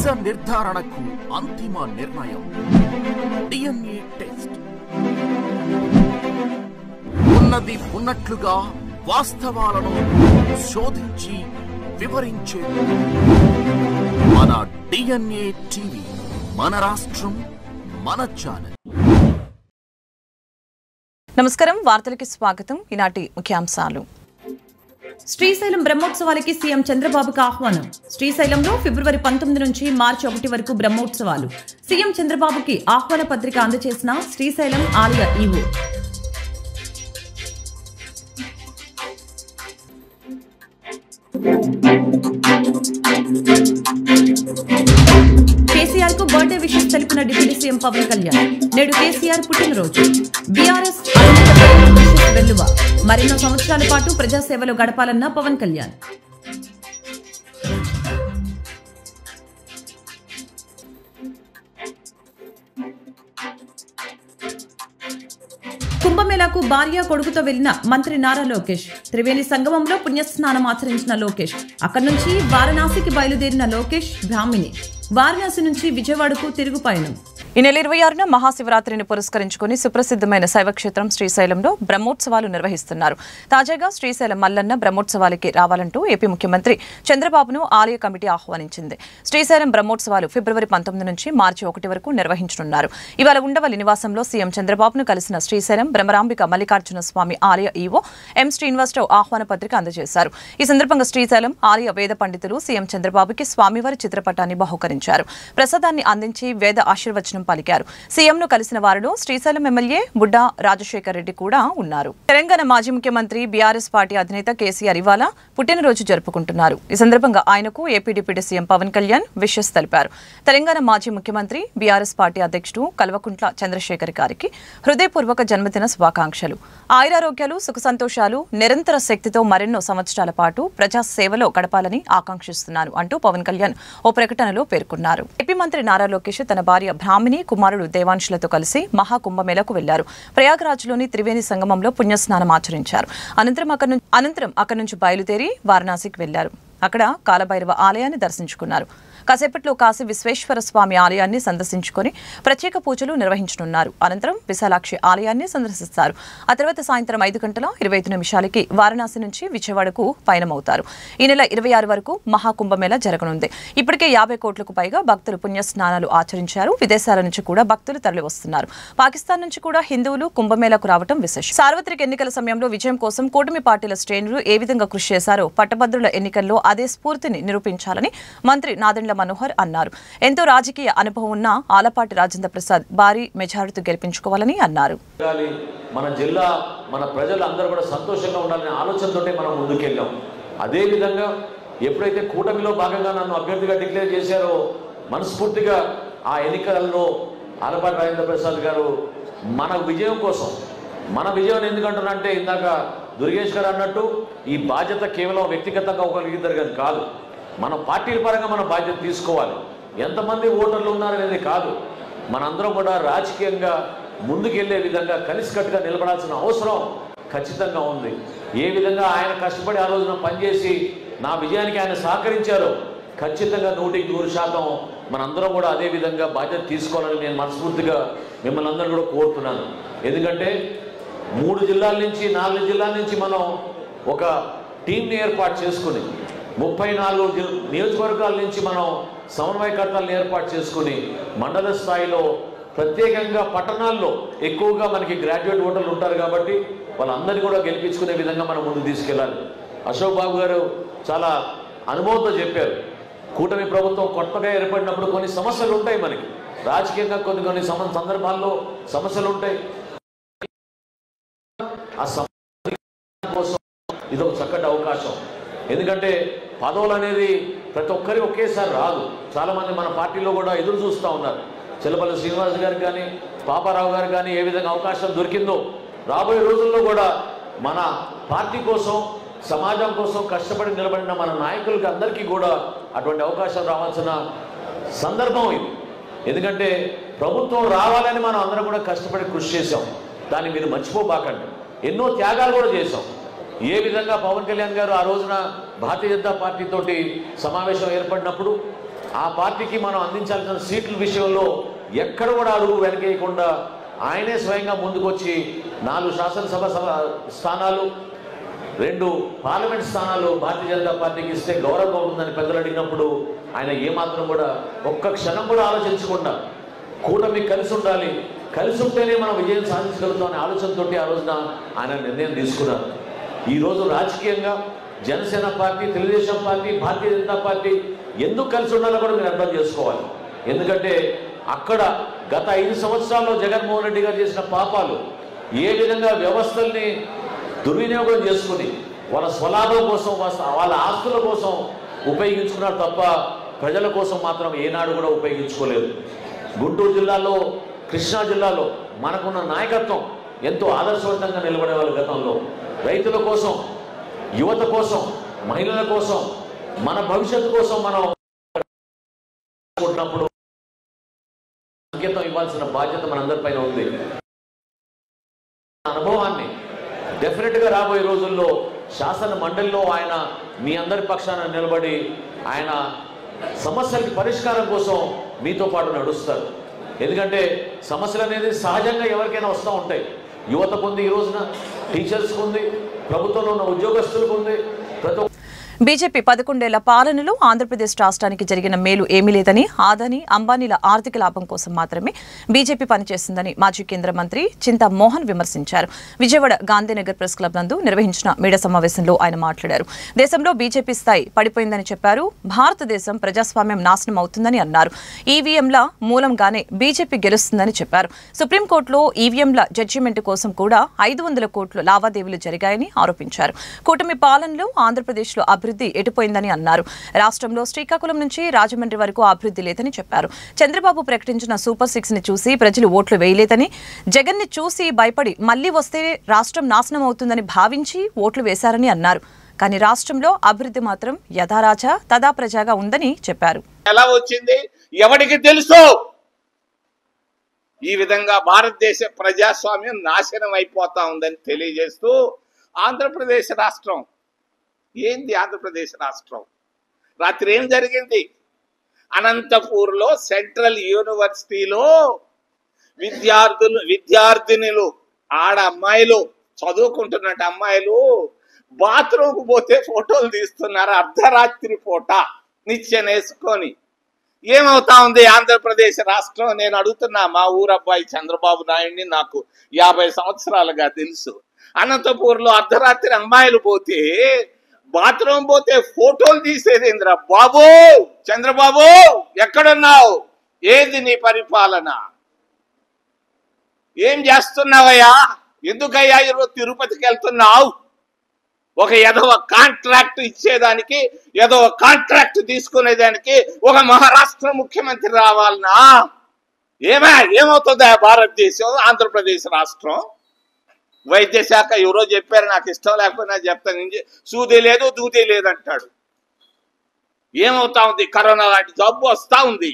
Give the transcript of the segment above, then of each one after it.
నిజ నిర్ధారణకు అంతిమ నిర్ణయం DNA టెస్ట్. ఉన్నది ఉన్నట్లుగా వాస్తవాలను శోధించి వివరించే మన DNA టీవీ, మన రాష్ట్రం, మన ఛానల్. నమస్కారం, వార్తలకి స్వాగతం. ఈనాటి ముఖ్యాంశాలు. శ్రీశైలం బ్రహ్మోత్సవాలకి సీఎం చంద్రబాబుకు ఆహ్వానం. శ్రీశైలంలో ఫిబ్రవరి 19 నుంచి మార్చి 1 వరకు బ్రహ్మోత్సవాలు. సీఎం చంద్రబాబుకి ఆహ్వాన పత్రిక అందజేసిన శ్రీశైలం ఆలయ ఈవో. కేసీఆర్ కు బర్త్డే విషెస్ తెలిపిన డిప్యూటీ సీఎం పవన్ కళ్యాణ్. నేడు కేసీఆర్ పుట్టినరోజు. బీఆర్ఎస్ వెల్లువ. మరెన్నో సంవత్సరాల పాటు ప్రజాసేవలో గడపాలన్న పవన్ కళ్యాణ్. కుంభమేళాకు భార్య కొడుకుతో వెళ్లిన మంత్రి నారా లోకేష్. త్రివేణి సంగమంలో పుణ్యస్నానం ఆచరించిన లోకేష్. అక్కడి నుంచి వారణాసికి బయలుదేరిన లోకేష్ బ్రాహ్మిణి. వారణాసి నుంచి విజయవాడకు తిరుగు పయనం. ఈ నెల 26న మహాశివరాత్రిని పురస్కరించుకుని సుప్రసిద్ధమైన శైవక్షేత్రం శ్రీశైలంలో బ్రహ్మోత్సవాలు నిర్వహిస్తున్నారు. తాజాగా శ్రీశైలం మల్లన్న బ్రహ్మోత్సవాలకి రావాలంటూ ఏపీ ముఖ్యమంత్రి చంద్రబాబును ఆలయ కమిటీ ఆహ్వానించింది. శ్రీశైలం బ్రహ్మోత్సవాలు ఫిబ్రవరి 19 నుంచి మార్చి 1 వరకు నిర్వహించనున్నారు. ఇవాళ ఉండవల్లి నివాసంలో సీఎం చంద్రబాబును కలిసిన శ్రీశైలం బ్రహ్మరాంబిక మల్లికార్జున స్వామి ఆలయ ఈవో ఎం శ్రీనివాసరావు ఆహ్వాన పత్రిక అందజేశారు. ఈ సందర్భంగా శ్రీశైలం ఆలయ వేద పండితులు సీఎం చంద్రబాబుకి స్వామివారి చిత్రపటాన్ని బహుకరించారు. ప్రసాదాన్ని అందించి వేద ఆశీర్వచనం పలికారు. సీఎంను కలిసిన వారిలో శ్రీశైలం ఎమ్మెల్యే బుడ్డా రాజశేఖర్ రెడ్డి కూడా ఉన్నారు. తెలంగాణ మాజీ ముఖ్యమంత్రి బీఆర్ఎస్ పార్టీ అధినేత కేసీఆర్ ఇవాళ పుట్టినరోజు జరుపుకుంటున్నారు. ఈ సందర్భంగా ఆయనకు AP deputy CM Pawan Kalyan wishes తెలిపారు. తెలంగాణ మాజీ ముఖ్యమంత్రి బీఆర్ఎస్ పార్టీ అధ్యక్షుడు కల్వకుంట్ల చంద్రశేఖర్ గారికి హృదయపూర్వక జన్మదిన శుభాకాంక్షలు. ఆయురారోగ్యాలు, సుఖ సంతోషాలు, నిరంతర శక్తితో మరెన్నో సంవత్సరాల పాటు ప్రజా సేవలో గడపాలని ఆకాంక్షిస్తున్నాను అంటూ పవన్ కళ్యాణ్ ఓ ప్రకటనలో పేర్కొన్నారు. ఏపీ మంత్రి నారా లోకేష్ తన భార్య బ్రాహ్మిణి, కుమారుడు దేవాంశులతో కలిసి మహాకుంభమేళకు వెళ్లారు. ప్రయాగ్రాజ్లోని త్రివేణి సంగమంలో పుణ్యస్నానం ఆచరించారు. అనంతరం అక్కడి నుంచి బయలుదేరి వారణాసికి వెళ్లారు. అక్కడ కాలభైరవ ఆలయాన్ని దర్శించుకున్నారు. కాసేపట్లో కాశీ విశ్వేశ్వర స్వామి ఆలయాన్ని సందర్శించుకుని ప్రత్యేక పూజలు నిర్వహించనున్నారు. అనంతరం విశాలాక్షి ఆలయాన్ని సందర్శిస్తారు. ఆ తర్వాత సాయంత్రం 5:25 వారణాసి నుంచి విజయవాడకు పయనమవుతారు. ఈ నెల 26 వరకు మహాకుంభమేళ జరగనుంది. ఇప్పటికే 50 కోట్లకు పైగా భక్తులు పుణ్యస్నానాలు ఆచరించారు. విదేశాల నుంచి కూడా భక్తులు తరలి వస్తున్నారు. పాకిస్తాన్ నుంచి కూడా హిందువులు కుంభమేళకు రావడం విశేషం. సార్వత్రిక ఎన్నికల సమయంలో విజయం కోసం కూటమి పార్టీల శ్రేణులు ఏ విధంగా కృషి చేశారో పట్టభద్రుల ఎన్నికల్లో అదే స్ఫూర్తిని నిరూపించాలని మంత్రి నాదెండ్ల మనోహర్ అన్నారు. ఎంతో రాజకీయ అనుభవం ఉన్న ఆలపాటి రాజేంద్ర ప్రసాద్ భారీ మెజారిటీ గెలిపించుకోవాలని అన్నారు. మన జిల్లా, మన ప్రజలు అందరూ కూడా సంతోషంగా ఉండాలనే ఆలోచనతోనే మనం ముందుకెళ్ళాం. అదే విధంగా ఎప్పుడైతే కూటమిలో భాగంగా నన్ను అభ్యర్థిగా డిక్లేర్ చేశారో మనస్ఫూర్తిగా ఆ ఎన్నికలలో ఆలపాటి రాజేంద్ర ప్రసాద్ గారు మన విజయం కోసం, మన విజయం ఎందుకంటున్నారంటే ఇందాక దుర్గేష్ గారు అన్నట్టు ఈ బాధ్యత కేవలం వ్యక్తిగతంగా ఒకరిద్దరు కాదు, మన పార్టీల పరంగా మన బాధ్యత తీసుకోవాలి. ఎంతమంది ఓటర్లు ఉన్నారనేది కాదు, మనందరం కూడా రాజకీయంగా ముందుకెళ్లే విధంగా కలిసికట్టుగా నిలబడాల్సిన అవసరం ఖచ్చితంగా ఉంది. ఏ విధంగా ఆయన కష్టపడి ఆ రోజున పనిచేసి నా విజయానికి ఆయన సహకరించారో ఖచ్చితంగా 100% మనందరం కూడా అదే విధంగా బాధ్యత తీసుకోవాలని నేను మనస్ఫూర్తిగా మిమ్మల్ని అందరూ కూడా కోరుతున్నాను. ఎందుకంటే 3 జిల్లాల నుంచి 4 జిల్లాల నుంచి మనం ఒక టీంని ఏర్పాటు చేసుకుని 34 నియోజకవర్గాల నుంచి మనం సమన్వయకర్తలను ఏర్పాటు చేసుకుని మండల స్థాయిలో ప్రత్యేకంగా పట్టణాల్లో ఎక్కువగా మనకి గ్రాడ్యుయేట్ ఓటర్లు ఉంటారు కాబట్టి వాళ్ళందరినీ కూడా గెలిపించుకునే విధంగా మనం ముందుకు తీసుకెళ్ళాలి. అశోక్ బాబు గారు చాలా అనుభవంతో చెప్పారు, కూటమి ప్రభుత్వం కొత్తగా ఏర్పడినప్పుడు కొన్ని సమస్యలు ఉంటాయి, మనకి రాజకీయంగా కొన్ని సందర్భాల్లో సమస్యలు ఉంటాయి. ఆ సమస్య కోసం ఇది ఒక చక్కటి అవకాశం. ఎందుకంటే పదవులు అనేది ప్రతి ఒక్కరి ఒకేసారి రాదు. చాలామంది మన పార్టీలో కూడా ఎదురు చూస్తూ ఉన్నారు. చిల్లపల్లి శ్రీనివాస్ గారికి కానీ పాపారావు గారికి కానీ ఏ విధంగా అవకాశం దొరికిందో రాబోయే రోజుల్లో కూడా మన పార్టీ కోసం, సమాజం కోసం కష్టపడి నిలబడిన మన నాయకులకి అందరికీ కూడా అటువంటి అవకాశం రావాల్సిన సందర్భం ఇది. ఎందుకంటే ప్రభుత్వం రావాలని మనం అందరం కూడా కష్టపడి కృషి చేశాం. దాన్ని మీరు మర్చిపోబాకండి. ఎన్నో త్యాగాలు కూడా చేశాం. ఏ విధంగా పవన్ కళ్యాణ్ గారు ఆ రోజున భారతీయ జనతా పార్టీ తోటి సమావేశం ఏర్పడినప్పుడు ఆ పార్టీకి మనం అందించాల్సిన సీట్ల విషయంలో ఎక్కడ కూడా అడుగు వెనకేయకుండా ఆయనే స్వయంగా ముందుకొచ్చి 4 శాసనసభ స్థానాలు 2 పార్లమెంట్ స్థానాలు భారతీయ జనతా పార్టీకి ఇస్తే గౌరవంగా ఉంటుందని పెద్దలు అడిగినప్పుడు ఆయన ఏమాత్రం కూడా ఒక్క క్షణం కూడా ఆలోచించకుండా కూటమి కలిసి ఉండాలి, కలిసి ఉంటేనే మనం విజయం సాధించగలుగుతాం అనే ఆలోచనతో ఆ రోజున ఆయన నిర్ణయం తీసుకున్నారు. ఈరోజు రాజకీయంగా Janasena party, Telugu Desam party, Bharatiya Janata party ఎందుకు కలిసి ఉండాలో కూడా మీరు అర్థం చేసుకోవాలి. ఎందుకంటే అక్కడ గత 5 సంవత్సరాల్లో జగన్మోహన్ రెడ్డి గారు చేసిన పాపాలు ఏ విధంగా వ్యవస్థల్ని దుర్వినియోగం చేసుకుని వాళ్ళ స్వలాభం కోసం, వాళ్ళ ఆస్తుల కోసం ఉపయోగించుకున్నారు తప్ప ప్రజల కోసం మాత్రం ఏనాడు కూడా ఉపయోగించుకోలేదు. గుంటూరు జిల్లాలో, కృష్ణా జిల్లాలో మనకున్న నాయకత్వం ఎంతో ఆదర్శవంతంగా నిలబడేవాళ్ళు. గతంలో రైతుల కోసం, యువత కోసం, మహిళల కోసం, మన భవిష్యత్తు కోసం మనం అనుకుంటున్నప్పుడు సంకేతం ఇవ్వాల్సిన బాధ్యత మనందరిపైన ఉంది. అనుభవాన్ని డెఫినెట్గా రాబోయే రోజుల్లో శాసన మండలిలో ఆయన మీ అందరి పక్షాన నిలబడి ఆయన సమస్యలకి పరిష్కారం కోసం మీతో పాటు నడుస్తారు. ఎందుకంటే సమస్యలు అనేది సహజంగా ఎవరికైనా వస్తూ ఉంటాయి. యువతకు ఉంది, ఈ రోజున టీచర్స్కు ఉంది, ప్రభుత్వంలో ఉన్న ఉద్యోగస్తులకు ఉంది. ప్రతి బీజేపీ 11 ఏళ్ల పాలనలో ఆంధ్రప్రదేశ్ రాష్ట్రానికి జరిగిన మేలు ఏమీ లేదని, ఆదాని అంబానీల ఆర్థిక లాభం కోసం మాత్రమే బీజేపీ పనిచేస్తుందని మాజీ కేంద్ర మంత్రి చింతా మోహన్ విమర్శించారు. విజయవాడ గాంధీనగర్ ప్రెస్ క్లబ్ నందు నిర్వహించిన మీడియా సమావేశంలో ఆయన మాట్లాడారు. దేశంలో బీజేపీ స్థాయి పడిపోయిందని చెప్పారు. భారతదేశం ప్రజాస్వామ్యం నాశనం అవుతుందని అన్నారు. ఈవీఎంల మూలంగానే బీజేపీ గెలుస్తుందని చెప్పారు. సుప్రీంకోర్టులో ఈవీఎంల జడ్జిమెంట్ కోసం కూడా 500 కోట్ల లావాదేవీలు జరిగాయని ఆరోపించారు. కూటమి పాలనలో ఆంధ్రప్రదేశ్లో అభివృద్ధి ఎటుపోయిందని అన్నారు. రాష్ట్రంలో శ్రీకాకుళం నుంచి రాజమండ్రి వరకు అభివృద్ధి లేదని చెప్పారు. చంద్రబాబు ప్రకటించిన సూపర్ 6 ని చూసి ప్రజలు ఓట్లు వేయలేదని, జగన్ ని చూసి భయపడి మళ్లీ వస్తే రాష్ట్రం నాశనం అవుతుందని భావించి ఓట్లు వేశారని అన్నారు. కానీ రాష్ట్రంలో అభివృద్ధి మాత్రం యథారాజా తదా ప్రజాగా ఉందని చెప్పారు. ఎలా వచ్చింది ఎవరికి తెలుసు? ఈ విధంగా భారతదేశ ప్రజాస్వామ్యం నాశనం అయిపోతా ఉందని తెలియజేస్తూ ఆంధ్రప్రదేశ్ రాష్ట్రం ఏంది? ఆంధ్రప్రదేశ్ రాష్ట్రం రాత్రి ఏం జరిగింది? అనంతపూర్లో సెంట్రల్ యూనివర్సిటీలో విద్యార్థినులు ఆడ అమ్మాయిలు, చదువుకుంటున్నట్టు అమ్మాయిలు బాత్రూమ్కి పోతే ఫోటోలు తీస్తున్నారు అర్ధరాత్రి పూట నిచ్చెనేసుకొని. ఏమవుతా ఉంది ఆంధ్రప్రదేశ్ రాష్ట్రం? నేను అడుగుతున్నా మా ఊరబ్బాయి చంద్రబాబు నాయుడిని, నాకు 50 సంవత్సరాలుగా తెలుసు. అనంతపూర్లో అర్ధరాత్రి అమ్మాయిలు పోతే, బాత్రూమ్ పోతే ఫోటోలు తీసేదేంద్రా బాబు? చంద్రబాబు ఎక్కడున్నావు? ఏది నీ పరిపాలన? ఏం చేస్తున్నావయ్యా? ఎందుకయ్యా ఈరోజు తిరుపతికి వెళ్తున్నావు? ఒక ఎదవ కాంట్రాక్ట్ ఇచ్చేదానికి, ఎదవ కాంట్రాక్ట్ తీసుకునేదానికి ఒక మహారాష్ట్ర ముఖ్యమంత్రి రావాలనా? ఏమవుతుందా భారతదేశం, ఆంధ్రప్రదేశ్ రాష్ట్రం? వైద్య శాఖ ఎవరో చెప్పారు, నాకు ఇష్టం లేకపోయినా చెప్తాను. సూది లేదు దూది లేదంటాడు. ఏమవుతా ఉంది? కరోనా లాంటి జబ్బు వస్తా ఉంది.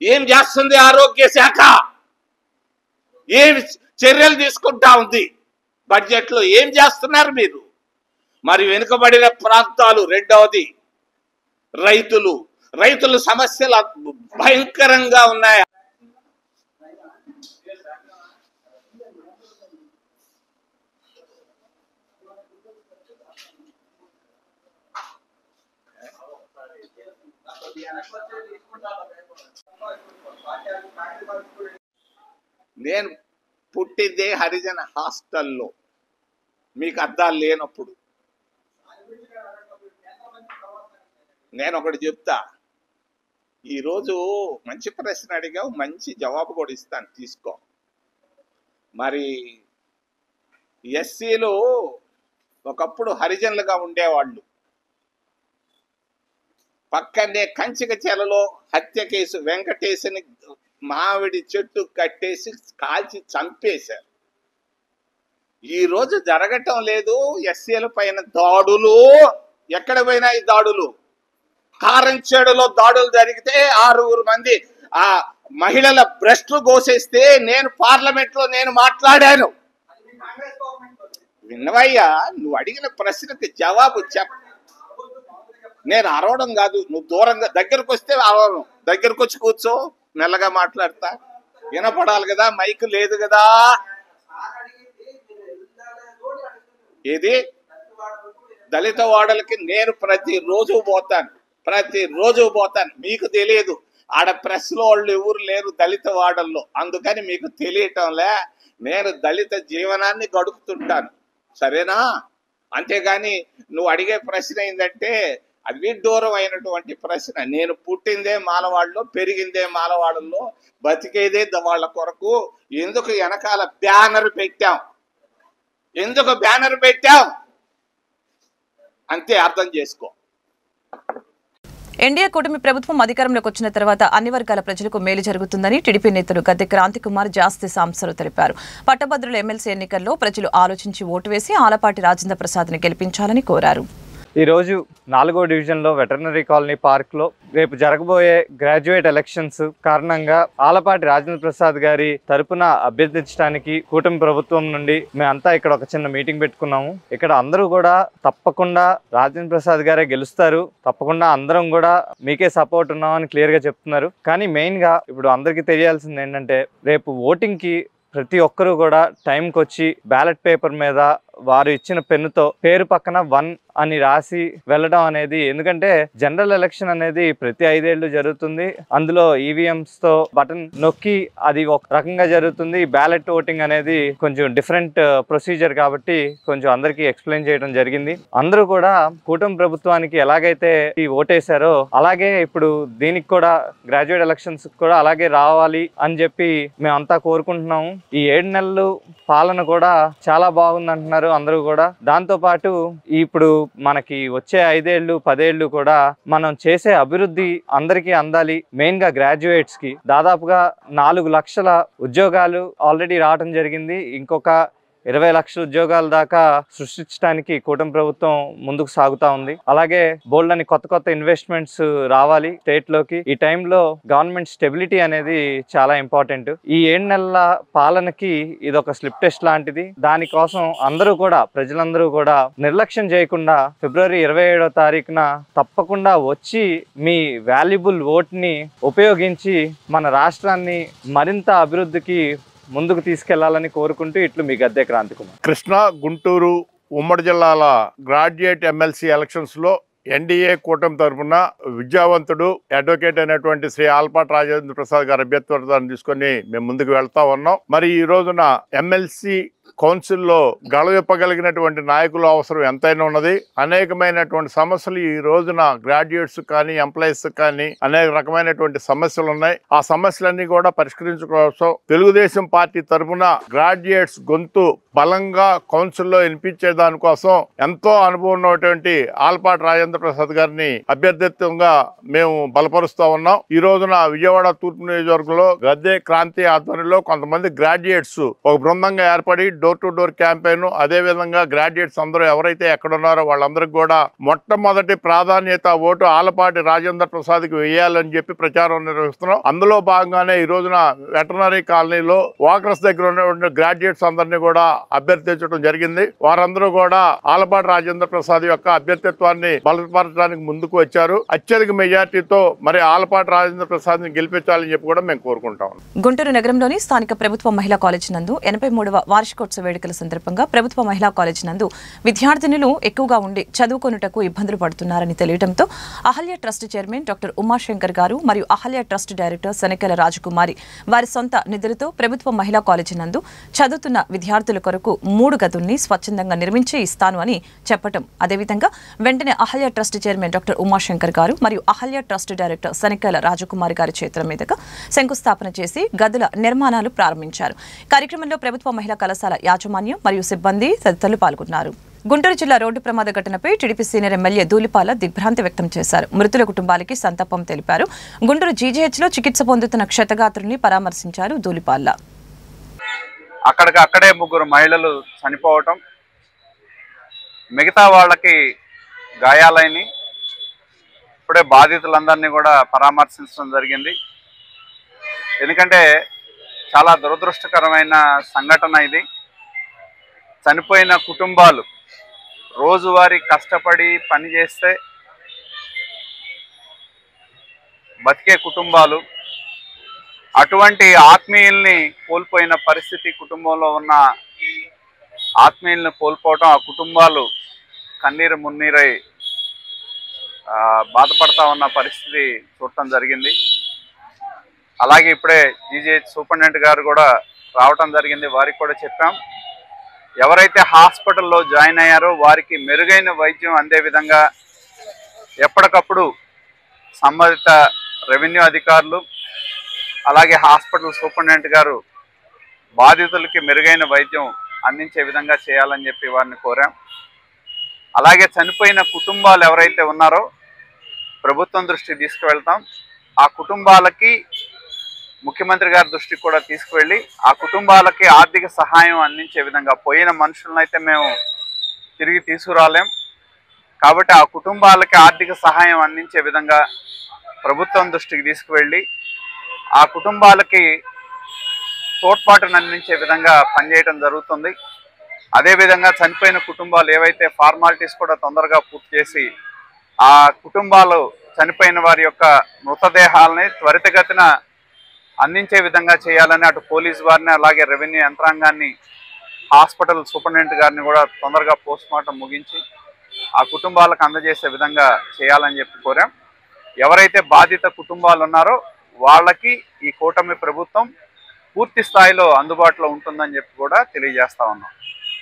ఏం చేస్తుంది ఆరోగ్య శాఖ? ఏం చర్యలు తీసుకుంటా ఉంది? బడ్జెట్లో ఏం చేస్తున్నారు మీరు? మరి వెనుకబడిన ప్రాంతాలు, రెండవది రైతుల సమస్యలు భయంకరంగా ఉన్నాయి. నేను పుట్టిందే హరిజన హాస్టల్లో, మీకు అర్థాలు లేనప్పుడు. నేను ఒకటి చెప్తా, ఈరోజు మంచి ప్రశ్న అడిగావు, మంచి జవాబు కూడా ఇస్తాను, తీసుకో. మరి ఎస్సీలు ఒకప్పుడు హరిజనులుగా ఉండేవాళ్ళు. పక్కనే కంచికచెలలో హత్య కేసు, వెంకటేశ్వని మామిడి చెట్టు కట్టేసి కాల్చి చంపేశారు. ఈరోజు జరగటం లేదు ఎస్సీల పైన దాడులు. ఎక్కడ పోయినా ఈ దాడులు. కారంచేడులో దాడులు జరిగితే 6 మంది ఆ మహిళల బ్రెస్ట్లు కోసేస్తే నేను పార్లమెంట్ లో మాట్లాడాను. విన్నవయ్యా, నువ్వు అడిగిన ప్రశ్నకి జవాబు నేను అరవడం కాదు, నువ్వు దూరంగా దగ్గరకు వస్తే అరవను, దగ్గరకు వచ్చి కూర్చో, మెల్లగా మాట్లాడతా, వినపడాలి కదా, మైక్ లేదు కదా. ఇది దళిత వాడలకి నేను ప్రతిరోజు పోతాను. మీకు తెలియదు, ఆడ ప్రెస్ లో వాళ్ళు ఎవరు లేరు దళిత వాడల్లో, అందుకని మీకు తెలియటంలే. నేను దళిత జీవనాన్ని గడుపుతుంటాను, సరేనా? అంతేగాని నువ్వు అడిగే ప్రశ్న ఏంటంటే అది విడ్డూరం అయినటువంటి ప్రశ్న. నేను పుట్టిందే మాలవాడలో, పెరిగిందే మాలవాడల్లో, బతికేదే వాళ్ళ కొరకు. ఎందుకు వెనకాల బ్యానర్ పెట్టాం, అంతే, అర్థం చేసుకో. ఎన్డీఏ కూటమి ప్రభుత్వం అధికారంలోకి వచ్చిన తర్వాత అన్ని వర్గాల ప్రజలకు మేలు జరుగుతుందని టీడీపీ నేతలు గద్దె క్రాంతికుమార్, జాస్తి సాంసరు తెలిపారు. పట్టభద్రుల ఎమ్మెల్సీ ఎన్నికల్లో ప్రజలు ఆలోచించి ఓటు వేసి ఆలపాటి రాజేంద్ర ప్రసాద్ని గెలిపించాలని కోరారు. ఈరోజు 4వ డివిజన్లో వెటర్నరీ కాలనీ పార్క్లో రేపు జరగబోయే గ్రాడ్యుయేట్ ఎలక్షన్స్ కారణంగా ఆలపాటి రాజేంద్ర ప్రసాద్ గారి తరపున అభ్యర్థించడానికి కూటమి ప్రభుత్వం నుండి మేమంతా ఇక్కడ ఒక చిన్న మీటింగ్ పెట్టుకున్నాము. ఇక్కడ అందరూ కూడా తప్పకుండా రాజేంద్ర ప్రసాద్ గారే గెలుస్తారు, తప్పకుండా అందరం కూడా మీకే సపోర్ట్ ఉన్నామని క్లియర్గా చెప్తున్నారు. కానీ మెయిన్గా ఇప్పుడు అందరికీ తెలియాల్సింది ఏంటంటే రేపు ఓటింగ్కి ప్రతి ఒక్కరూ కూడా టైంకి వచ్చి బ్యాలెట్ పేపర్ మీద వారు ఇచ్చిన పెన్నుతో పేరు పక్కన 1 అని రాసి వెళ్ళడం అనేది, ఎందుకంటే జనరల్ ఎలక్షన్ అనేది ప్రతి 5 ఏళ్ళు జరుగుతుంది. అందులో ఈవీఎంస్ తో బటన్ నొక్కి అది ఒక రకంగా జరుగుతుంది. బ్యాలెట్ ఓటింగ్ అనేది కొంచెం డిఫరెంట్ ప్రొసీజర్ కాబట్టి కొంచెం అందరికీ ఎక్స్ప్లెయిన్ చేయడం జరిగింది. అందరూ కూడా కూటమి ప్రభుత్వానికి ఎలాగైతే ఓటేశారో అలాగే ఇప్పుడు దీనికి కూడా గ్రాడ్యుయేట్ ఎలక్షన్స్ కూడా అలాగే రావాలి అని చెప్పి మేమంతా కోరుకుంటున్నాము. ఈ 7 నెలలు పాలన కూడా చాలా బాగుంది అంటున్నారు అందరూ కూడా. దాంతో పాటు ఇప్పుడు మనకి వచ్చే 5 ఏళ్ళు 10 ఏళ్ళు కూడా మనం చేసే అభివృద్ధి అందరికీ అందాలి. మెయిన్ గా గ్రాడ్యుయేట్స్ కి దాదాపుగా 4 లక్షల ఉద్యోగాలు ఆల్రెడీ రావడం జరిగింది. ఇంకొక 20 లక్షల ఉద్యోగాల దాకా సృష్టించడానికి కూటమి ప్రభుత్వం ముందుకు సాగుతా ఉంది. అలాగే బోల్డ్ అని కొత్త ఇన్వెస్ట్మెంట్స్ రావాలి స్టేట్ లోకి. ఈ టైంలో గవర్నమెంట్ స్టెబిలిటీ అనేది చాలా ఇంపార్టెంట్. ఈ 7 నెలల పాలనకి ఇది ఒక స్లిప్ టెస్ట్ లాంటిది. దానికోసం అందరూ కూడా ప్రజలందరూ కూడా నిర్లక్ష్యం చేయకుండా ఫిబ్రవరి 27వ తారీఖున తప్పకుండా వచ్చి మీ వాల్యుబుల్ ఓట్ ని ఉపయోగించి మన రాష్ట్రాన్ని మరింత అభివృద్ధికి ముందుకు తీసుకెళ్లాలని కోరుకుంటూ ఇట్లు మీ గద్దె క్రాంతికుమార్. కృష్ణా, గుంటూరు ఉమ్మడి జిల్లాల గ్రాడ్యుయేట్ ఎమ్మెల్సీ ఎలక్షన్స్ లో ఎన్డీఏ కూటమి తరఫున విద్యావంతుడు అడ్వకేట్ అయినటువంటి శ్రీ ఆలపాటి రాజేంద్ర ప్రసాద్ గారి అభ్యర్థిత్వాన్ని తీసుకొని మేము ముందుకు వెళ్తా ఉన్నాం. మరి ఈ రోజున ఎమ్మెల్సీ కౌన్సిల్లో గళవిప్పగలిగినటువంటి నాయకుల అవసరం ఎంతైనా ఉన్నది. అనేకమైనటువంటి సమస్యలు ఈ రోజున గ్రాడ్యుయేట్స్ కానీ ఎంప్లాయీస్ కానీ అనేక రకమైనటువంటి సమస్యలు ఉన్నాయి. ఆ సమస్యలన్నీ కూడా పరిష్కరించుకోవడం తెలుగుదేశం పార్టీ తరఫున గ్రాడ్యుయేట్స్ గొంతు బలంగా కౌన్సిల్లో వినిపించే దానికోసం ఎంతో అనుభవం ఉన్నటువంటి ఆలపాటి రాజేంద్ర ప్రసాద్ గారిని అభ్యర్థిత్వంగా మేము బలపరుస్తా ఉన్నాం. ఈ రోజున విజయవాడ తూర్పు నియోజకవర్గంలో గద్దె క్రాంతి ఆధ్వర్యంలో కొంతమంది గ్రాడ్యుయేట్స్ ఒక బృందంగా ఏర్పడి డోర్ టు డోర్ క్యాంపెయిన్, అదే విధంగా గ్రాడ్యుయేట్స్ అందరూ ఎవరైతే ఎక్కడున్నారో వాళ్ళందరికీ కూడా మొట్టమొదటి ప్రాధాన్యత ఓటు ఆలపాటి రాజేంద్ర ప్రసాద్ కి వేయాలని చెప్పి ప్రచారం నిర్వహిస్తున్నాం. అందులో భాగంగానే ఈ రోజున వెటర్నరీ కాలనీలో వాకర్స్ దగ్గర ఉన్నటువంటి గ్రాడ్యుయేట్స్ అందరినీ కూడా అభ్యర్థించడం జరిగింది. వారందరూ కూడా ఆలపాటి రాజేంద్ర ప్రసాద్ యొక్క అభ్యర్థిత్వాన్ని బలపరచడానికి ముందుకు వచ్చారు. అత్యధిక మెజార్టీతో మరి ఆలపాటి రాజేంద్ర ప్రసాద్ ని గెలిపించాలని చెప్పి కూడా మేము కోరుకుంటాం. గుంటూరు నగరంలోని స్థానిక ప్రభుత్వ మహిళా కాలేజ్ నందు 83వ వార్షికోత్సవ వేడుకల సందర్భంగా ప్రభుత్వ మహిళా కాలేజ్ నందు విద్యార్థినులు ఎక్కువగా ఉండి చదువుకొనుటకు ఇబ్బందులు పడుతున్నారని తెలియడంతో Ahalya trust chairman doctor Umashankar గారు మరియు అహల్య ట్రస్ట్ డైరెక్టర్ శనకెల రాజకుమారి వారి సొంత నిధులతో ప్రభుత్వ మహిళా కాలేజ్ నందు చదువుతున్న విద్యార్థుల కొరకు 3 గదుల్ని స్వచ్ఛందంగా నిర్మించి ఇస్తాను అని చెప్పటం, అదేవిధంగా వెంటనే Ahalya trust chairman doctor Umashankar గారు మరియు అహల్య ట్రస్ట్ డైరెక్టర్ శనకెల రాజకుమారి గారి చేతుల మీదుగా శంకుస్థాపన చేసి గదుల నిర్మాణాలు ప్రారంభించారు. కార్యక్రమంలో ప్రభుత్వ మహిళా కళాశాల యాజమాన్యం మరియు సిబ్బంది తదితరులు పాల్గొన్నారు. గుంటూరు జిల్లా రోడ్డు ప్రమాద ఘటనపై టీడీపీ సీనియర్ ఎమ్మెల్యే ధూళిపాల దిగ్భ్రాంతి వ్యక్తం చేశారు. మృతుల కుటుంబాలకి సంతాపం తెలిపారు. గుంటూరు జీజీహెచ్లో చికిత్స పొందుతున్న క్షతగాత్రుల్ని పరామర్శించారు ధూళిపాల. అక్కడే 3 మహిళలు చనిపోవటం, మిగతా వాళ్ళకి గాయాలైన ఇప్పుడే బాధితులందరినీ కూడా పరామర్శించడం జరిగింది. ఎందుకంటే చాలా దురదృష్టకరమైన సంఘటన ఇది. చనిపోయిన కుటుంబాలు రోజువారీ కష్టపడి పనిచేస్తే బతికే కుటుంబాలు, అటువంటి ఆత్మీయుల్ని కోల్పోయిన పరిస్థితి, కుటుంబంలో ఉన్న ఆత్మీయుల్ని కోల్పోవటం, ఆ కుటుంబాలు కన్నీరు మున్నీరై బాధపడతా ఉన్న పరిస్థితి చూడటం జరిగింది. అలాగే ఇప్పుడే జీజీహెచ్ సూపరింటెండెంట్ గారు కూడా రావటం జరిగింది. వారికి కూడా చెప్పాం, ఎవరైతే హాస్పిటల్లో జాయిన్ అయ్యారో వారికి మెరుగైన వైద్యం అందే విధంగా ఎప్పటికప్పుడు సంబంధిత రెవెన్యూ అధికారులు అలాగే హాస్పిటల్ సూపరింటెండెంట్ గారు బాధితులకి మెరుగైన వైద్యం అందించే విధంగా చేయాలని చెప్పి వారిని కోరాం. అలాగే చనిపోయిన కుటుంబాలు ఎవరైతే ఉన్నారో ప్రభుత్వం దృష్టికి తీసుకువెళ్తాం. ఆ కుటుంబాలకి ముఖ్యమంత్రి గారి దృష్టికి కూడా తీసుకువెళ్ళి ఆ కుటుంబాలకి ఆర్థిక సహాయం అందించే విధంగా, పోయిన మనుషులను అయితే మేము తిరిగి తీసుకురాలేం కాబట్టి ఆ కుటుంబాలకి ఆర్థిక సహాయం అందించే విధంగా ప్రభుత్వం దృష్టికి తీసుకువెళ్ళి ఆ కుటుంబాలకి తోడ్పాటును అందించే విధంగా పనిచేయడం జరుగుతుంది. అదేవిధంగా చనిపోయిన కుటుంబాలు ఏవైతే ఫార్మాలిటీస్ కూడా తొందరగా పూర్తి చేసి ఆ కుటుంబాలు చనిపోయిన వారి యొక్క మృతదేహాలని త్వరితగతిన అందించే విధంగా చేయాలని అటు పోలీసు వారిని అలాగే రెవెన్యూ యంత్రాంగాన్ని, హాస్పిటల్ సూపరింటెండెంట్ గారిని కూడా తొందరగా పోస్ట్మార్టం ముగించి ఆ కుటుంబాలకు అందజేసే విధంగా చేయాలని చెప్పి కోరాం. ఎవరైతే బాధిత కుటుంబాలు ఉన్నారో వాళ్ళకి ఈ కూటమి ప్రభుత్వం పూర్తి స్థాయిలో అందుబాటులో ఉంటుందని చెప్పి కూడా తెలియజేస్తా ఉన్నాం.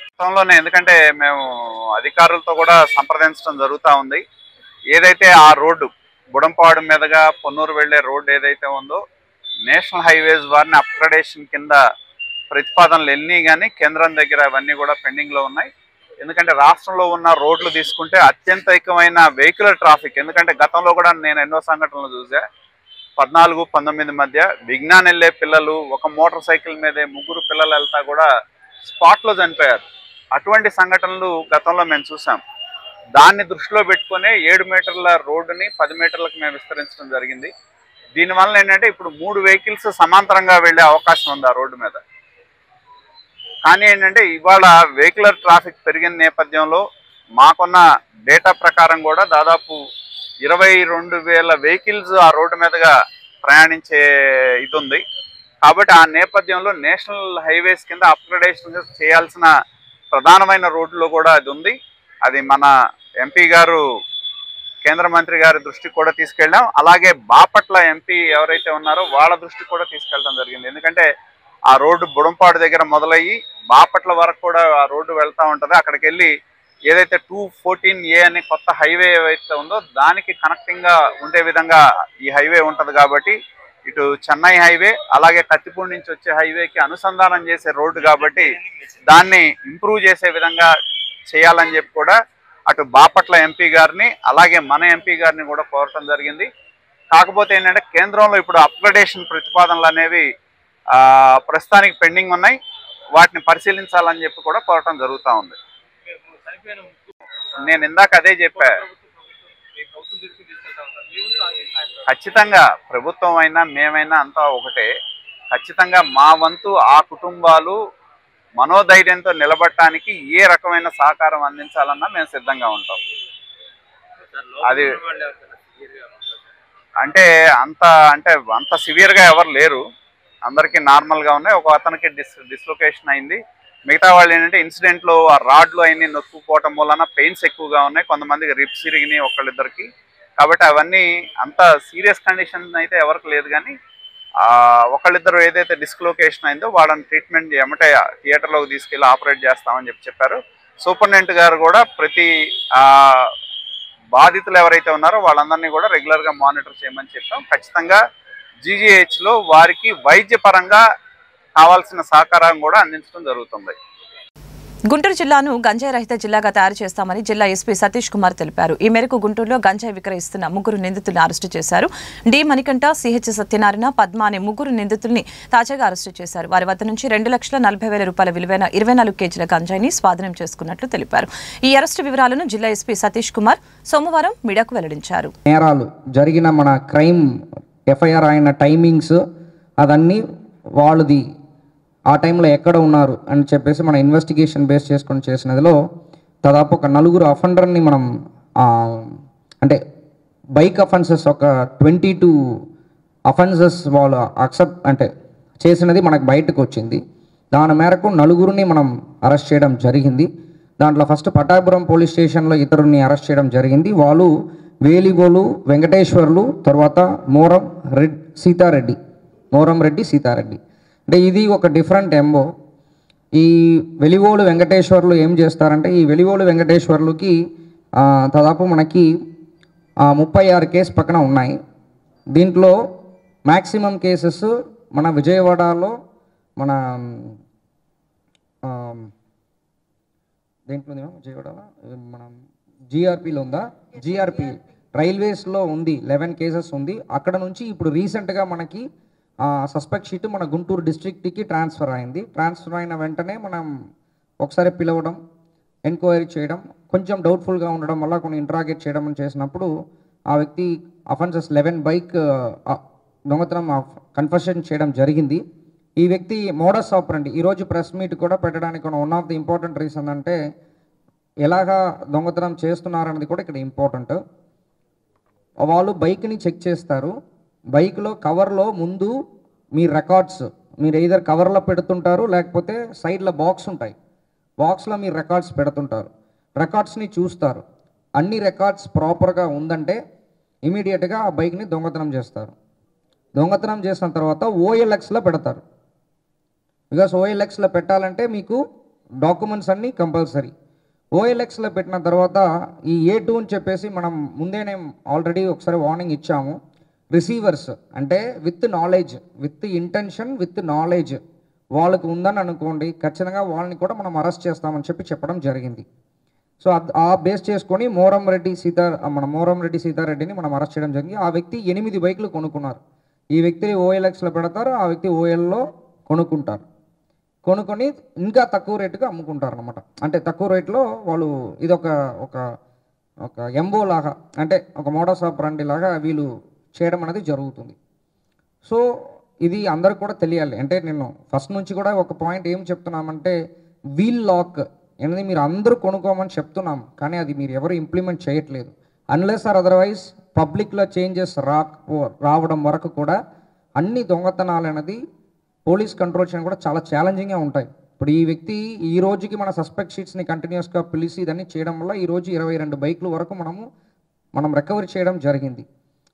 గతంలోనే ఎందుకంటే మేము అధికారులతో కూడా సంప్రదించడం జరుగుతూ ఉంది. ఏదైతే ఆ రోడ్డు బుడంపాడు మీదుగా పొన్నూరు వెళ్లే రోడ్డు ఏదైతే ఉందో నేషనల్ హైవేస్ వారిని అప్గ్రేడేషన్ కింద ప్రతిపాదనలు ఎన్ని కానీ కేంద్రం దగ్గర అవన్నీ కూడా పెండింగ్లో ఉన్నాయి. ఎందుకంటే రాష్ట్రంలో ఉన్న రోడ్లు తీసుకుంటే అత్యంతమైన వెహికులర్ ట్రాఫిక్, ఎందుకంటే గతంలో కూడా నేను ఎన్నో సంఘటనలు చూసా. 14-19 మధ్య విజ్ఞాన్ వెళ్ళే పిల్లలు ఒక మోటార్ సైకిల్ మీదే 3 పిల్లలు వెళ్తా కూడా స్పాట్లో చనిపోయారు. అటువంటి సంఘటనలు గతంలో మేము చూసాం. దాన్ని దృష్టిలో పెట్టుకునే 7 మీటర్ల రోడ్డుని 10 మీటర్లకు మేము విస్తరించడం జరిగింది. దీనివల్ల ఏంటంటే ఇప్పుడు 3 వెహికల్స్ సమాంతరంగా వెళ్లే అవకాశం ఉంది ఆ రోడ్డు మీద. కానీ ఏంటంటే ఇవాళ వెహికులర్ ట్రాఫిక్ పెరిగిన నేపథ్యంలో మాకున్న డేటా ప్రకారం కూడా దాదాపు 22,000 వెహికల్స్ ఆ రోడ్డు మీదుగా ప్రయాణించే ఇది ఉంది. కాబట్టి ఆ నేపథ్యంలో నేషనల్ హైవేస్ కింద అప్గ్రేడేషన్ చేయాల్సిన ప్రధానమైన రోడ్లో కూడా అది ఉంది. అది మన ఎంపీ గారు, కేంద్ర మంత్రి గారి దృష్టికి కూడా తీసుకెళ్ళాం. అలాగే బాపట్ల ఎంపీ ఎవరైతే ఉన్నారో వాళ్ళ దృష్టికి కూడా తీసుకెళ్ళడం జరిగింది. ఎందుకంటే ఆ రోడ్డు బుడంపాడు దగ్గర మొదలయ్యి బాపట్ల వరకు కూడా ఆ రోడ్డు వెళ్తూ ఉంటుంది. అక్కడికి వెళ్ళి ఏదైతే 214A అనే కొత్త హైవే ఏవైతే ఉందో దానికి కనెక్టింగ్గా ఉండే విధంగా ఈ హైవే ఉంటుంది. కాబట్టి ఇటు చెన్నై హైవే అలాగే కత్తిపూడి నుంచి వచ్చే హైవేకి అనుసంధానం చేసే రోడ్డు కాబట్టి దాన్ని ఇంప్రూవ్ చేసే విధంగా చేయాలని చెప్పి కూడా అటు బాపట్ల ఎంపీ గారిని అలాగే మన ఎంపీ గారిని కూడా కోరటం జరిగింది. కాకపోతే ఏంటంటే కేంద్రంలో ఇప్పుడు అప్గ్రేడేషన్ ప్రతిపాదనలు అనేవి ప్రస్తుతానికి పెండింగ్ ఉన్నాయి. వాటిని పరిశీలించాలని చెప్పి కూడా కోరటం జరుగుతూ ఉంది. నేను ఇందాక అదే చెప్పా, ఖచ్చితంగా ప్రభుత్వం అయినా మేమైనా అంతా ఒకటే. ఖచ్చితంగా మా వంతు ఆ కుటుంబాలు మనోధైర్యంతో నిలబడటానికి ఏ రకమైన సహకారం అందించాలన్నా మేము సిద్ధంగా ఉంటాం. అది అంత సివియర్గా ఎవరు లేరు, అందరికీ నార్మల్గా ఉన్నాయి. ఒక అతనికి డిస్లొకేషన్ అయింది. మిగతా వాళ్ళు ఏంటంటే ఇన్సిడెంట్లో ఆ రాడ్లు అన్నీ నొక్కుపోవటం వలన పెయిన్స్ ఎక్కువగా ఉన్నాయి. కొంతమందికి రిప్స్ ఇరిగినాయి ఒకళ్ళిద్దరికి. కాబట్టి అవన్నీ అంత సీరియస్ కండిషన్ అయితే ఎవరికి లేదు. కానీ ఒకళ్ళిద్దరు ఏదైతే డిస్లొకేషన్ అయిందో వాళ్ళని ట్రీట్మెంట్ ఏమంటే థియేటర్లోకి తీసుకెళ్ళి ఆపరేట్ చేస్తామని చెప్పారు. సూపరింటెండెంట్ గారు కూడా ప్రతి బాధితులు ఎవరైతే ఉన్నారో వాళ్ళందరినీ కూడా రెగ్యులర్గా మానిటర్ చేయమని చెప్పాం. ఖచ్చితంగా జీజీహెచ్లో వారికి వైద్యపరంగా కావాల్సిన సహకారం కూడా అందించడం జరుగుతుంది. గుంటూరు జిల్లాను గంజాయి రహిత జిల్లాగా తయారు చేస్తామని జిల్లా ఎస్పీ సతీష్ కుమార్ తెలిపారు. ఈ మేరకు గుంటూరులో గంజాయి విక్రయిస్తున్న 3 నిందితులను అరెస్టు చేశారు. డి మణికంఠ, సిహెచ్ సత్యనారాయణ, పద్మ అనే 3 నిందితుల్ని తాజాగా అరెస్టు చేశారు. వారి వద్ద నుంచి 2,40,000 రూపాయల విలువైన 24 కేజీల గంజాయిని స్వాధీనం చేసుకున్నట్లు తెలిపారు. ఈ అరెస్టు వివరాలను జిల్లా ఎస్పీ సతీష్ కుమార్ సోమవారం మీడియాకు వెల్లడించారు. నేరాలు జరిగిన మన క్రైమ్ ఎఫ్ఐఆర్ అయిన టైమింగ్స్ అదన్నీ వాళ్ళది ఆ టైంలో ఎక్కడ ఉన్నారు అని చెప్పేసి మన ఇన్వెస్టిగేషన్ బేస్ చేసుకొని చేసినదిలో దాదాపు ఒక 4 అఫెండర్ని మనం అంటే బైక్ అఫెన్సెస్ ఒక 22 అఫెన్సెస్ వాళ్ళు అంటే చేసినది మనకు బయటకు వచ్చింది. దాని మేరకు నలుగురిని మనం అరెస్ట్ చేయడం జరిగింది. దాంట్లో ఫస్ట్ పటాపురం పోలీస్ స్టేషన్లో ఇతరుని అరెస్ట్ చేయడం జరిగింది. వాళ్ళు వేలిగోలు వెంకటేశ్వర్లు, తర్వాత మోరం రెడ్డి సీతారెడ్డి. అంటే ఇది ఒక డిఫరెంట్ ఎంబో. ఈ వెలిగోలు వెంకటేశ్వర్లు ఏం చేస్తారంటే, ఈ వెలిగోలు వెంకటేశ్వర్లుకి దాదాపు మనకి 36 కేసు పక్కన ఉన్నాయి. దీంట్లో మ్యాక్సిమం కేసెస్ మన విజయవాడలో మన దేంట్లో విజయవాడలో మన జిఆర్పిలో ఉందా, జిఆర్పి రైల్వేస్లో ఉంది 11 కేసెస్ ఉంది. అక్కడ నుంచి ఇప్పుడు రీసెంట్గా మనకి సస్పెక్ట్ షీట్ మన గుంటూరు డిస్ట్రిక్ట్కి ట్రాన్స్ఫర్ అయింది. ట్రాన్స్ఫర్ అయిన వెంటనే మనం ఒకసారి పిలవడం, ఎంక్వైరీ చేయడం, కొంచెం డౌట్ఫుల్గా ఉండడం వల్ల కొన్ని ఇంట్రాగేట్ చేయడం చేసినప్పుడు ఆ వ్యక్తి అఫెన్సెస్ 11 బైక్ దొంగతనం కన్ఫెషన్ చేయడం జరిగింది. ఈ వ్యక్తి మోడస్ ఆపరండి ఈరోజు ప్రెస్ మీట్ కూడా పెట్టడానికి one of the important reason అంటే ఎలాగా దొంగతనం చేస్తున్నారనేది కూడా ఇక్కడ ఇంపార్టెంట్. వాళ్ళు బైక్ని చెక్ చేస్తారు. బైక్లో కవర్లో ముందు మీ రికార్డ్స్ మీరు ఏదర్ కవర్లో పెడుతుంటారు, లేకపోతే సైడ్లో బాక్స్ ఉంటాయి, బాక్స్లో మీరు రికార్డ్స్ పెడుతుంటారు. రికార్డ్స్ని చూస్తారు. అన్ని రికార్డ్స్ ప్రాపర్గా ఉందంటే ఇమీడియట్గా ఆ బైక్ని దొంగతనం చేస్తారు. దొంగతనం చేసిన తర్వాత ఓఎల్ఎక్స్లో పెడతారు. బికాస్ ఓఎల్ఎక్స్లో పెట్టాలంటే మీకు డాక్యుమెంట్స్ అన్నీ కంపల్సరీ. ఓఎల్ఎక్స్లో పెట్టిన తర్వాత ఈ A2 అని చెప్పేసి మనం ముందేనే ఆల్రెడీ ఒకసారి వార్నింగ్ ఇచ్చాము. రిసీవర్స్ అంటే with knowledge, with intention, with knowledge వాళ్ళకు ఉందని అనుకోండి, ఖచ్చితంగా వాళ్ళని కూడా మనం అరెస్ట్ చేస్తామని చెప్పడం జరిగింది. సో ఆ బేస్ చేసుకొని మోరం రెడ్డి సీతారెడ్డిని మనం అరెస్ట్ చేయడం జరిగింది. ఆ వ్యక్తి 8 బైకులు కొనుక్కున్నారు. ఈ వ్యక్తిని OLXలో పెడతారు, ఆ వ్యక్తి OLలో కొనుక్కుంటారు. కొనుక్కొని ఇంకా తక్కువ రేటుగా అమ్ముకుంటారు అనమాట. అంటే తక్కువ రేట్లో వాళ్ళు ఇది ఒక ఎంబో లాగా, అంటే ఒక మోడస్ ఆపరండి లాగా వీళ్ళు చేయడం అనేది జరుగుతుంది. సో ఇది అందరికి కూడా తెలియాలి. అంటే నేను ఫస్ట్ నుంచి కూడా ఒక పాయింట్ ఏం చెప్తున్నామంటే, వీల్ లాక్ అనేది మీరు అందరూ కొనుక్కోమని చెప్తున్నాం, కానీ అది మీరు ఎవరు ఇంప్లిమెంట్ చేయట్లేదు. అన్లెస్ ఆర్ అదర్వైజ్ పబ్లిక్లో చేంజెస్ రావడం వరకు కూడా అన్ని దొంగతనాలు అనేది పోలీస్ కంట్రోల్ చేయడం కూడా చాలా ఛాలెంజింగ్గా ఉంటాయి. ఇప్పుడు ఈ వ్యక్తి ఈ రోజుకి మన సస్పెక్ట్ షీట్స్ని కంటిన్యూస్గా పిలిచి ఇదన్నీ చేయడం వల్ల ఈరోజు 22 బైకులు వరకు మనం రికవరీ చేయడం జరిగింది.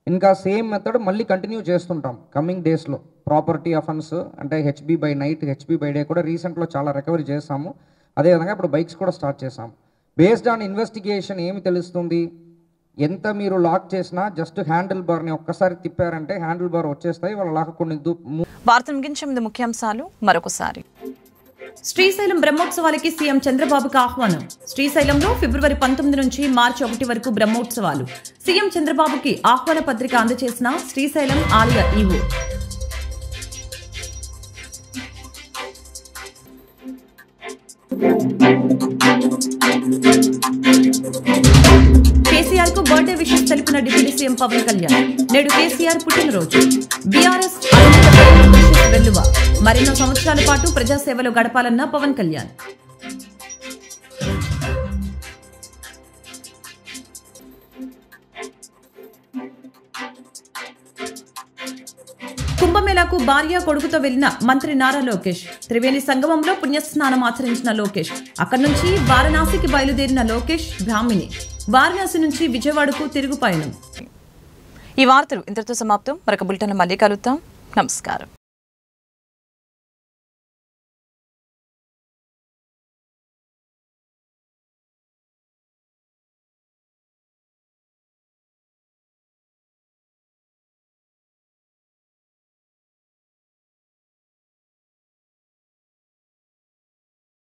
ఇంకా సేమ్ మెథడ్ మళ్ళీ కంటిన్యూ చేస్తుంటాం కమింగ్ డేస్లో. ప్రాపర్టీ అఫెన్స్ అంటే HB by night, HB by day కూడా రీసెంట్లో చాలా రికవరీ చేస్తాము. అదేవిధంగా ఇప్పుడు బైక్స్ కూడా స్టార్ట్ చేసాము. బేస్డ్ ఆన్ ఇన్వెస్టిగేషన్ ఏమి తెలుస్తుంది, ఎంత మీరు లాక్ చేసినా జస్ట్ హ్యాండిల్ బార్ని ఒక్కసారి తిప్పారంటే హ్యాండిల్ బార్ వచ్చేస్తాయి. వాళ్ళ లాక్ కొన్ని వార్త ముగించే ముందు ముఖ్యాంశాలు మరొకసారి. శ్రీశైలం బ్రహ్మోత్సవాలకి సీఎం చంద్రబాబుకి ఆహ్వానం. శ్రీశైలంలో ఫిబ్రవరి 19 నుంచి మార్చి 1 వరకు బ్రహ్మోత్సవాలు. సీఎం చంద్రబాబుకి ఆహ్వాన పత్రిక అందజేసిన శ్రీశైలం ఆలయ ఈవో. కేసీఆర్ కు బర్త్డే విషెస్ తెలిపిన డిప్యూటీ సీఎం పవన్ కళ్యాణ్. నేడు కేసీఆర్ పుట్టినరోజు. బీఆర్ఎస్ వెల్లువ. మరెన్నో సంవత్సరాల పాటు ప్రజాసేవలో గడపాలన్న పవన్ కళ్యాణ్. కుంభమేళాకు భార్య కొడుకుతో వెళ్లిన మంత్రి నారా లోకేష్. త్రివేణి సంగమంలో పుణ్యస్నానం ఆచరించిన లోకేష్. అక్కడి నుంచి వారణాసికి బయలుదేరిన లోకేష్ బ్రాహ్మిణి. వారణాసి నుంచి విజయవాడకు తిరుగు పయనం. ఈ వార్తలు ఇంతటితో సమాప్తం. మరొక బులెటిన్ మళ్ళీ కలుద్దాం. నమస్కారం.